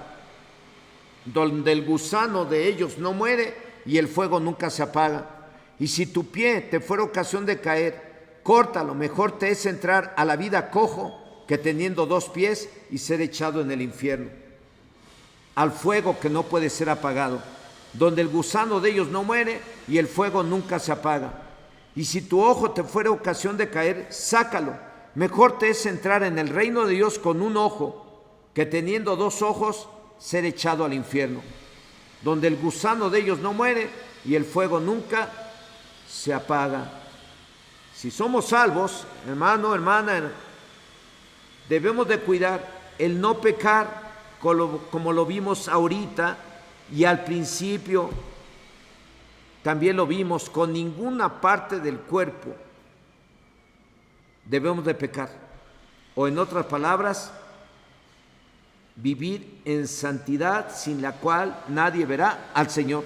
donde el gusano de ellos no muere y el fuego nunca se apaga. Y si tu pie te fuera ocasión de caer, córtalo. Mejor te es entrar a la vida cojo que teniendo dos pies y ser echado en el infierno, al fuego que no puede ser apagado, donde el gusano de ellos no muere y el fuego nunca se apaga. Y si tu ojo te fuera ocasión de caer, sácalo. Mejor te es entrar en el reino de Dios con un ojo que teniendo dos ojos ser echado al infierno, donde el gusano de ellos no muere y el fuego nunca se apaga. Si somos salvos, hermano, hermana, debemos de cuidar el no pecar, como lo vimos ahorita y al principio también lo vimos. Con ninguna parte del cuerpo debemos de pecar, o en otras palabras, vivir en santidad, sin la cual nadie verá al Señor.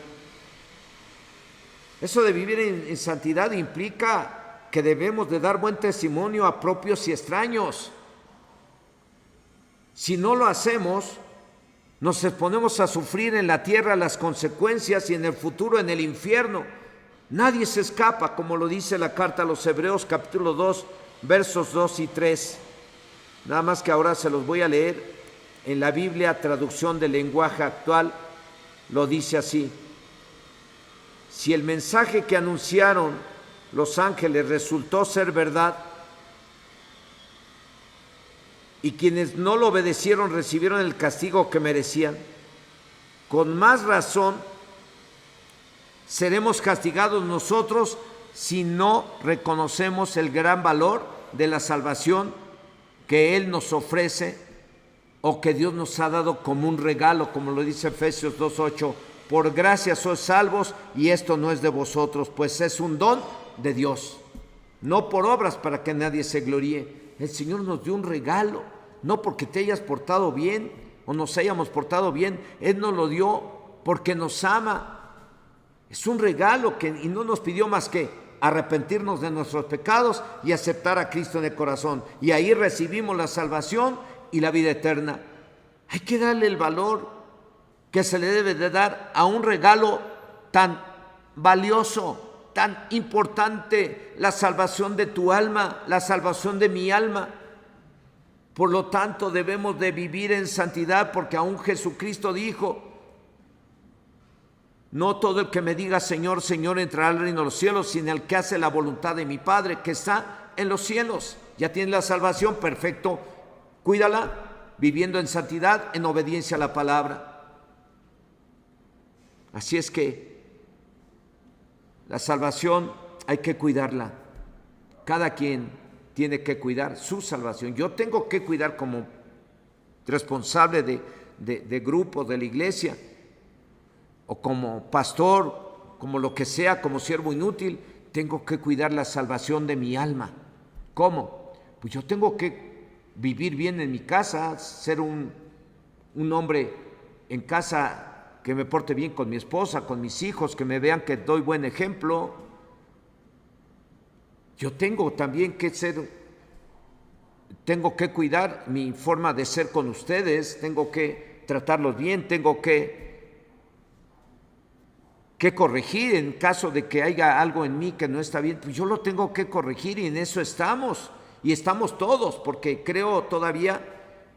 Eso de vivir en santidad implica que debemos de dar buen testimonio a propios y extraños. Si no lo hacemos, nos exponemos a sufrir en la tierra las consecuencias y en el futuro en el infierno. Nadie se escapa, como lo dice la carta a los Hebreos, capítulo 2, versos 2 y 3. Nada más que ahora se los voy a leer en la Biblia, traducción del lenguaje actual, lo dice así: si el mensaje que anunciaron los ángeles resultó ser verdad, y quienes no lo obedecieron recibieron el castigo que merecían, con más razón seremos castigados nosotros si no reconocemos el gran valor de la salvación que Él nos ofrece o que Dios nos ha dado como un regalo, como lo dice Efesios 2:8. Por gracia sois salvos, y esto no es de vosotros, pues es un don de Dios, no por obras para que nadie se gloríe. El Señor nos dio un regalo, no porque te hayas portado bien o nos hayamos portado bien. Él nos lo dio porque nos ama. Es un regalo y no nos pidió más que arrepentirnos de nuestros pecados y aceptar a Cristo en el corazón. Y ahí recibimos la salvación y la vida eterna. Hay que darle el valor que se le debe de dar a un regalo tan valioso, tan importante, la salvación de tu alma, la salvación de mi alma. Por lo tanto, debemos de vivir en santidad, porque aún Jesucristo dijo: no todo el que me diga Señor, Señor entrará al reino de los cielos, sino el que hace la voluntad de mi Padre que está en los cielos. Ya tienes la salvación, perfecto, cuídala, viviendo en santidad, en obediencia a la palabra. Así es que la salvación hay que cuidarla. Cada quien tiene que cuidar su salvación. Yo tengo que cuidar como responsable de grupo de la iglesia, o como pastor, como lo que sea, como siervo inútil, tengo que cuidar la salvación de mi alma. ¿Cómo? Pues yo tengo que vivir bien en mi casa, ser un hombre en casa que me porte bien con mi esposa, con mis hijos, que me vean que doy buen ejemplo. Yo tengo también que cuidar mi forma de ser con ustedes, tengo que tratarlos bien, tengo que corregir en caso de que haya algo en mí que no está bien. Pues yo lo tengo que corregir, y en eso estamos, y estamos todos, porque creo todavía,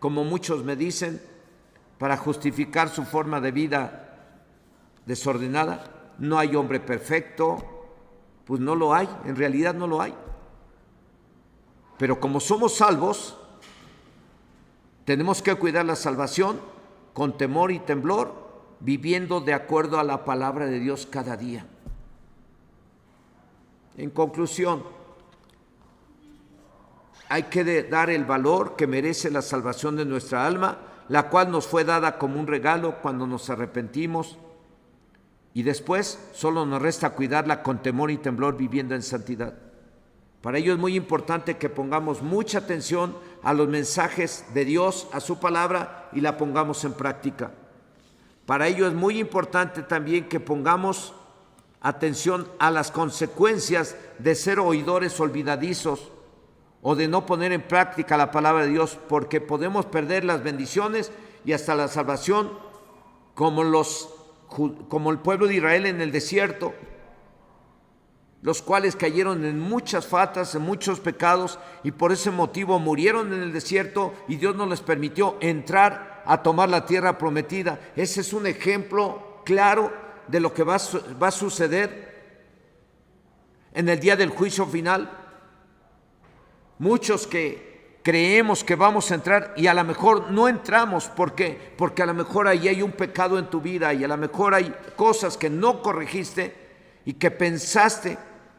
como muchos me dicen, para justificar su forma de vida desordenada, no hay hombre perfecto. Pues no lo hay, en realidad no lo hay. Pero como somos salvos, tenemos que cuidar la salvación con temor y temblor, viviendo de acuerdo a la palabra de Dios cada día. En conclusión, hay que dar el valor que merece la salvación de nuestra alma, la cual nos fue dada como un regalo cuando nos arrepentimos, y después solo nos resta cuidarla con temor y temblor, viviendo en santidad. Para ello es muy importante que pongamos mucha atención a los mensajes de Dios, a su palabra, y la pongamos en práctica. Para ello es muy importante también que pongamos atención a las consecuencias de ser oidores olvidadizos o de no poner en práctica la palabra de Dios, porque podemos perder las bendiciones y hasta la salvación, como el pueblo de Israel en el desierto, los cuales cayeron en muchas faltas, en muchos pecados, y por ese motivo murieron en el desierto, y Dios no les permitió entrar a tomar la tierra prometida. Ese es un ejemplo claro de lo que va a suceder en el día del juicio final. Muchos que creemos que vamos a entrar y a lo mejor no entramos. ¿Por qué? Porque a lo mejor ahí hay un pecado en tu vida, y a lo mejor hay cosas que no corregiste y que pensaste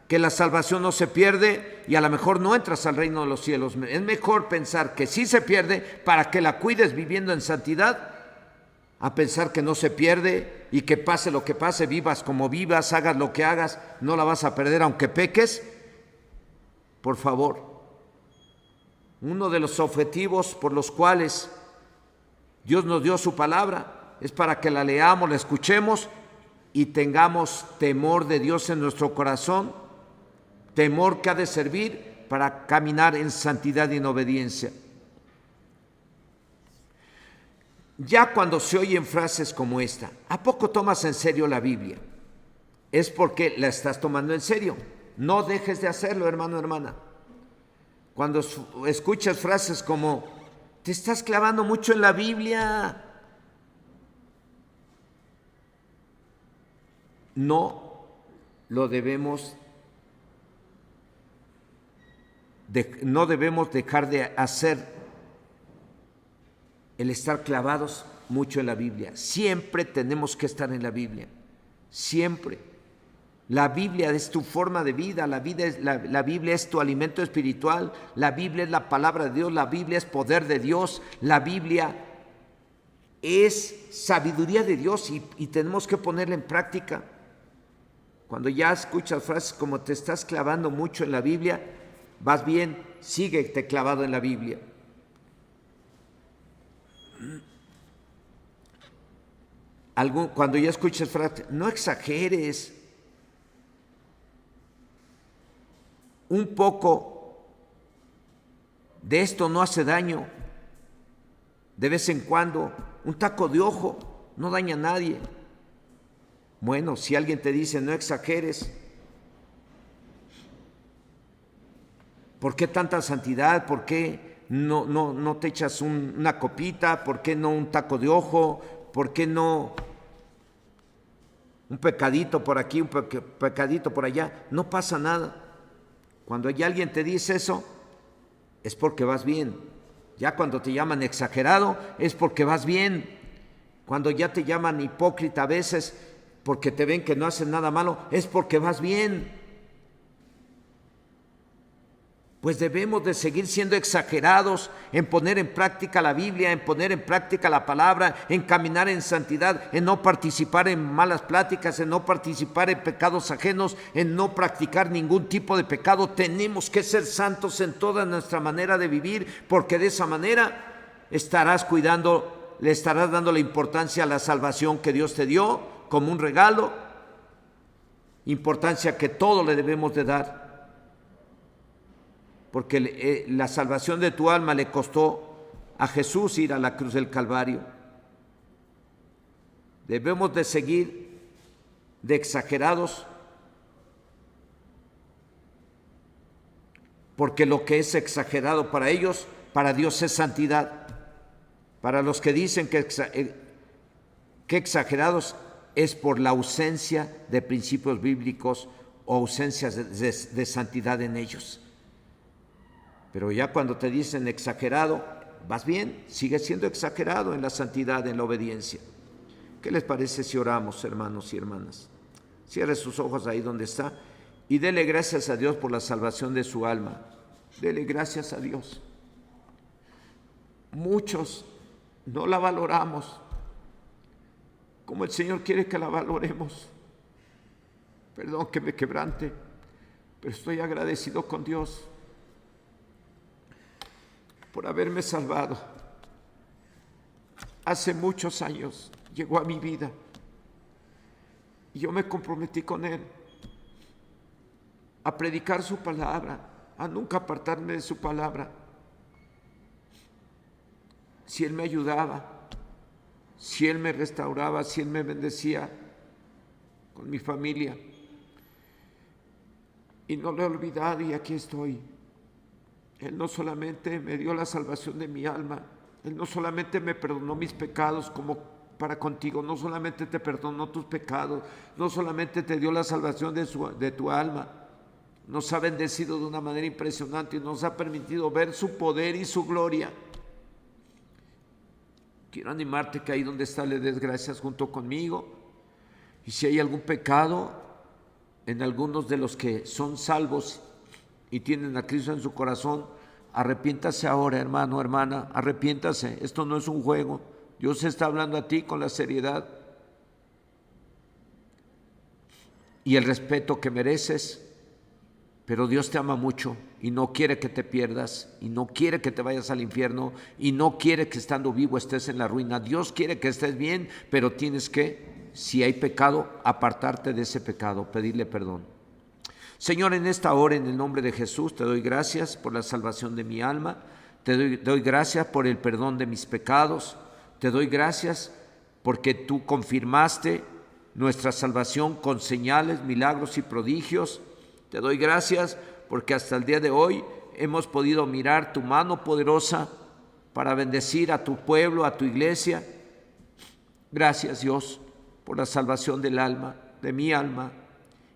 que la salvación no se pierde, y a lo mejor no entras al reino de los cielos. Es mejor pensar que sí se pierde para que la cuides viviendo en santidad, a pensar que no se pierde y que pase lo que pase, vivas como vivas, hagas lo que hagas, no la vas a perder aunque peques. Por favor, uno de los objetivos por los cuales Dios nos dio su palabra es para que la leamos, la escuchemos y tengamos temor de Dios en nuestro corazón, temor que ha de servir para caminar en santidad y en obediencia. Ya cuando se oyen frases como esta: ¿a poco tomas en serio la Biblia?, es porque la estás tomando en serio. No dejes de hacerlo, hermano, hermana. Cuando escuchas frases como, te estás clavando mucho en la Biblia, no debemos dejar de hacer el estar clavados mucho en la Biblia. Siempre tenemos que estar en la Biblia, siempre. La Biblia es tu forma de vida, la Biblia es tu alimento espiritual, la Biblia es la palabra de Dios, la Biblia es poder de Dios, la Biblia es sabiduría de Dios y tenemos que ponerla en práctica. Cuando ya escuchas frases como te estás clavando mucho en la Biblia, vas bien, síguete clavado en la Biblia. Cuando ya escuchas frases, no exageres. Un poco de esto no hace daño. De vez en cuando, un taco de ojo no daña a nadie. Bueno, si alguien te dice no exageres, ¿por qué tanta santidad? ¿Por qué no te echas una copita? ¿Por qué no un taco de ojo? ¿Por qué no un pecadito por aquí, un pecadito por allá? No pasa nada. Cuando ya alguien te dice eso, es porque vas bien. Ya cuando te llaman exagerado, es porque vas bien. Cuando ya te llaman hipócrita a veces, porque te ven que no haces nada malo, es porque vas bien. Pues debemos de seguir siendo exagerados en poner en práctica la Biblia, en poner en práctica la palabra, en caminar en santidad, en no participar en malas pláticas, en no participar en pecados ajenos, en no practicar ningún tipo de pecado. Tenemos que ser santos en toda nuestra manera de vivir, porque de esa manera le estarás dando la importancia a la salvación que Dios te dio como un regalo, importancia que todo le debemos de dar. Porque la salvación de tu alma le costó a Jesús ir a la cruz del Calvario. Debemos de seguir de exagerados, porque lo que es exagerado para ellos, para Dios es santidad. Para los que dicen que exagerados es por la ausencia de principios bíblicos o ausencia de santidad en ellos. Pero ya cuando te dicen exagerado, vas bien, sigue siendo exagerado en la santidad, en la obediencia. ¿Qué les parece si oramos, hermanos y hermanas? Cierre sus ojos ahí donde está y dele gracias a Dios por la salvación de su alma. Dele gracias a Dios. Muchos no la valoramos como el Señor quiere que la valoremos. Perdón que me quebrante, pero estoy agradecido con Dios por haberme salvado. Hace muchos años llegó a mi vida y yo me comprometí con Él a predicar su palabra, a nunca apartarme de su palabra. Si Él me ayudaba, si Él me restauraba, si Él me bendecía con mi familia. Y no lo he olvidado y aquí estoy. Él no solamente me dio la salvación de mi alma, Él no solamente me perdonó mis pecados como para contigo, no solamente te perdonó tus pecados, no solamente te dio la salvación de tu alma, nos ha bendecido de una manera impresionante y nos ha permitido ver su poder y su gloria. Quiero animarte que ahí donde está le des gracias junto conmigo. Y si hay algún pecado en algunos de los que son salvos y tienen a Cristo en su corazón, arrepiéntase ahora, hermano, hermana, arrepiéntase. Esto no es un juego. Dios está hablando a ti con la seriedad y el respeto que mereces, pero Dios te ama mucho y no quiere que te pierdas y no quiere que te vayas al infierno y no quiere que estando vivo estés en la ruina. Dios quiere que estés bien, pero tienes que, si hay pecado, apartarte de ese pecado, pedirle perdón. Señor, en esta hora, en el nombre de Jesús, te doy gracias por la salvación de mi alma, te doy gracias por el perdón de mis pecados, te doy gracias porque tú confirmaste nuestra salvación con señales, milagros y prodigios. Te doy gracias porque hasta el día de hoy hemos podido mirar tu mano poderosa para bendecir a tu pueblo, a tu iglesia. Gracias, Dios, por la salvación del alma, de mi alma.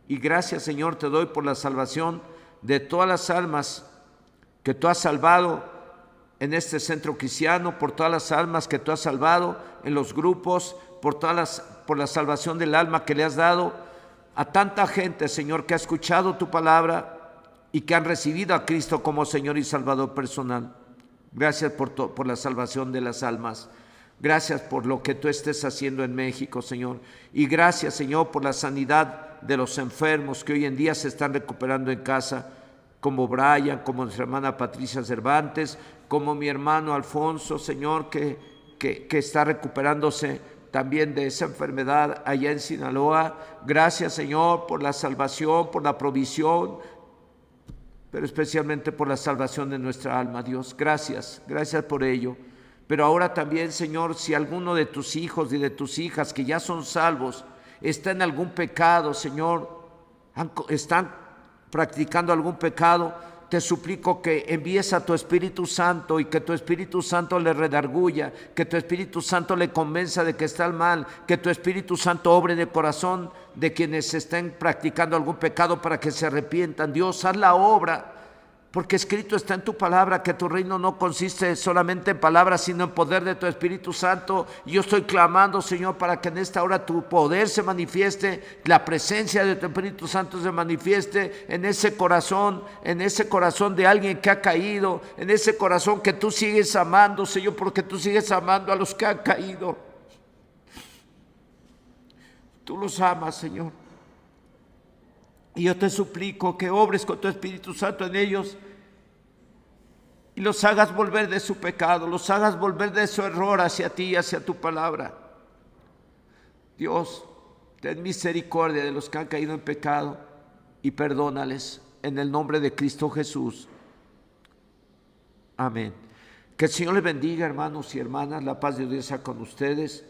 Y gracias, Señor, te doy por la salvación de todas las almas que tú has salvado en este centro cristiano, por todas las almas que tú has salvado en los grupos, por la salvación del alma que le has dado a tanta gente, Señor, que ha escuchado tu palabra y que han recibido a Cristo como Señor y Salvador personal. Gracias por la salvación de las almas. Gracias por lo que tú estés haciendo en México, Señor. Y gracias, Señor, por la sanidad de los enfermos que hoy en día se están recuperando en casa, como Brian, como nuestra hermana Patricia Cervantes, como mi hermano Alfonso, Señor, que está recuperándose también de esa enfermedad allá en Sinaloa. Gracias, Señor, por la salvación, por la provisión, pero especialmente por la salvación de nuestra alma, Dios. Gracias por ello. Pero ahora también, Señor, si alguno de tus hijos y de tus hijas que ya son salvos está en algún pecado, Señor, están practicando algún pecado, te suplico que envíes a tu Espíritu Santo y que tu Espíritu Santo le redarguya, que tu Espíritu Santo le convenza de que está mal, que tu Espíritu Santo obre en el corazón de quienes estén practicando algún pecado para que se arrepientan. Dios, haz la obra, porque escrito está en tu palabra que tu reino no consiste solamente en palabras, sino en poder de tu Espíritu Santo. Yo estoy clamando, Señor, para que en esta hora tu poder se manifieste, la presencia de tu Espíritu Santo se manifieste en ese corazón de alguien que ha caído, en ese corazón que tú sigues amando, Señor, porque tú sigues amando a los que han caído. Tú los amas, Señor. Y yo te suplico que obres con tu Espíritu Santo en ellos y los hagas volver de su pecado, los hagas volver de su error hacia ti, hacia tu palabra. Dios, ten misericordia de los que han caído en pecado y perdónales en el nombre de Cristo Jesús. Amén. Que el Señor les bendiga, hermanos y hermanas. La paz de Dios sea con ustedes.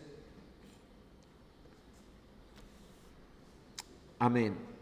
Amén.